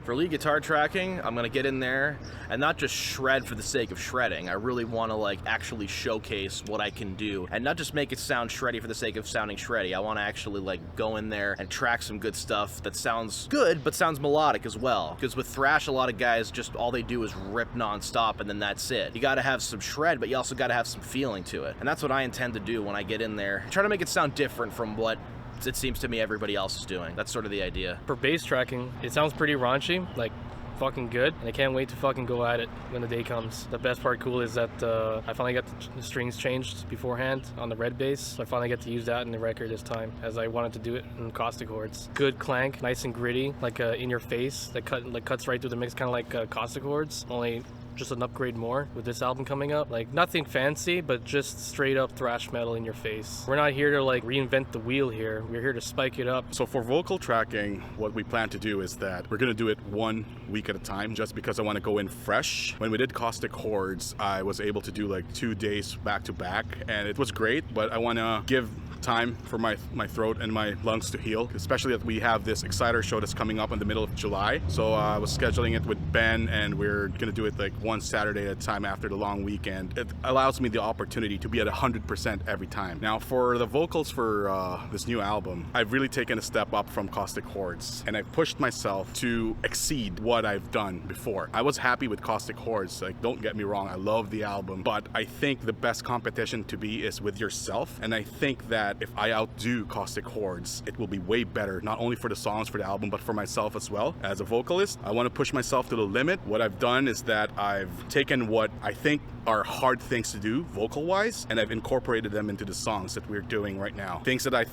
For lead guitar tracking, I'm gonna get in there and not just shred for the sake of shredding. I really wanna like actually showcase what I can do and not just make it sound shreddy for the sake of sounding shreddy. I wanna actually like go in there and track some good stuff that sounds good, but sounds melodic as well. Because with thrash, a lot of guys just all they do is rip nonstop and then that's it. You gotta have some shred, but you also gotta have some feeling to it. And that's what I intend to do when I get in there. Try to make it sound different from what it seems to me everybody else is doing. That's sort of the idea. For bass tracking, it sounds pretty raunchy, like fucking good, and I can't wait to fucking go at it when the day comes. The best part cool is that I finally got the strings changed beforehand on the red bass, so I finally get to use that in the record this time, as I wanted to do it in acoustic chords. Good clank, nice and gritty, like in your face, that cuts right through the mix, kind of like acoustic chords, only just an upgrade more with this album coming up. Like nothing fancy, but just straight up thrash metal in your face. We're not here to like reinvent the wheel here. We're here to spike it up. So for vocal tracking, what we plan to do is that we're gonna do it 1 week at a time, just because I want to go in fresh. When we did Caustic Chords, I was able to do like 2 days back to back, and it was great, but I want to give time for my throat and my lungs to heal, especially that we have this Exciter show that's coming up in the middle of July. So I was scheduling it with Ben, and we're gonna do it like one Saturday at a time after the long weekend. It allows me the opportunity to be at 100% every time. Now for the vocals for this new album, I've really taken a step up from Caustic Chords, and I've pushed myself to exceed what I've done before. I was happy with Caustic Chords, like don't get me wrong, I love the album, but I think the best competition to be is with yourself, and I think that if I outdo Caustic Chords, it will be way better, not only for the songs for the album, but for myself as well. As a vocalist, I want to push myself to the limit. What I've done is that I've taken what I think are hard things to do vocal-wise, and I've incorporated them into the songs that we're doing right now. Things that I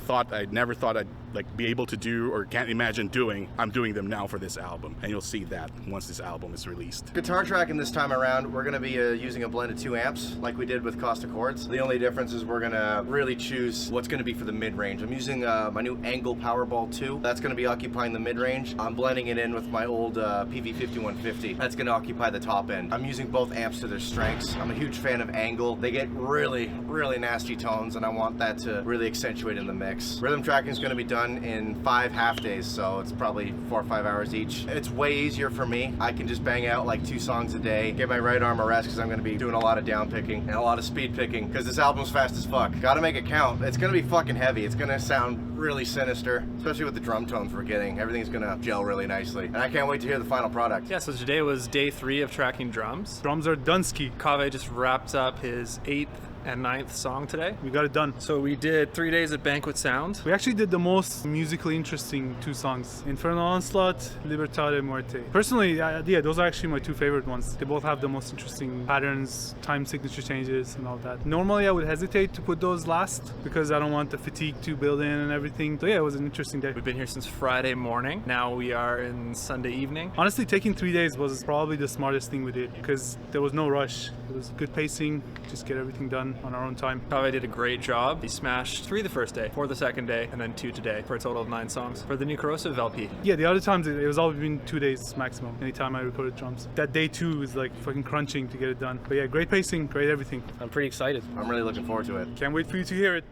never thought I'd like be able to do or can't imagine doing, I'm doing them now for this album, and you'll see that once this album is released. Guitar tracking this time around, we're gonna be using a blend of 2 amps like we did with Caustic Chords. The only difference is we're gonna really choose what's gonna be for the mid-range. I'm using my new Angle Powerball 2. That's gonna be occupying the mid-range. I'm blending it in with my old PV5150. That's gonna occupy the top end. I'm using both amps to their strengths. I'm a huge fan of Angle. They get really, really nasty tones, and I want that to really accentuate in the mix. Rhythm tracking is gonna be done in 5 half days, so it's probably 4 or 5 hours each. It's way easier for me. I can just bang out like 2 songs a day, get my right arm a rest, because I'm gonna be doing a lot of down picking and a lot of speed picking, because this album's fast as fuck. Gotta make it count. It's gonna be fucking heavy. It's gonna sound really sinister, especially with the drum tones we're getting. Everything's gonna gel really nicely, and I can't wait to hear the final product. Yeah, so today was day 3 of tracking drums. Drums are Dunsky. Kaveh just wrapped up his 8th and 9th song today. We got it done. So we did 3 days at Banquet Sound. We actually did the most musically interesting 2 songs. Infernal Onslaught, Libertad Muerte. Personally, yeah, those are actually my 2 favorite ones. They both have the most interesting patterns, time signature changes, and all that. Normally I would hesitate to put those last because I don't want the fatigue to build in and everything. So yeah, it was an interesting day. We've been here since Friday morning. Now we are in Sunday evening. Honestly, taking 3 days was probably the smartest thing we did because there was no rush. It was good pacing, just get everything done on our own time. Kaveh did a great job. He smashed 3 the first day, 4 the second day, and then 2 today for a total of 9 songs for the new Korrosive LP. Yeah, the other times it was always been 2 days maximum, anytime I recorded drums. That day 2 is like fucking crunching to get it done. But yeah, great pacing, great everything. I'm pretty excited. I'm really looking forward to it. Can't wait for you to hear it.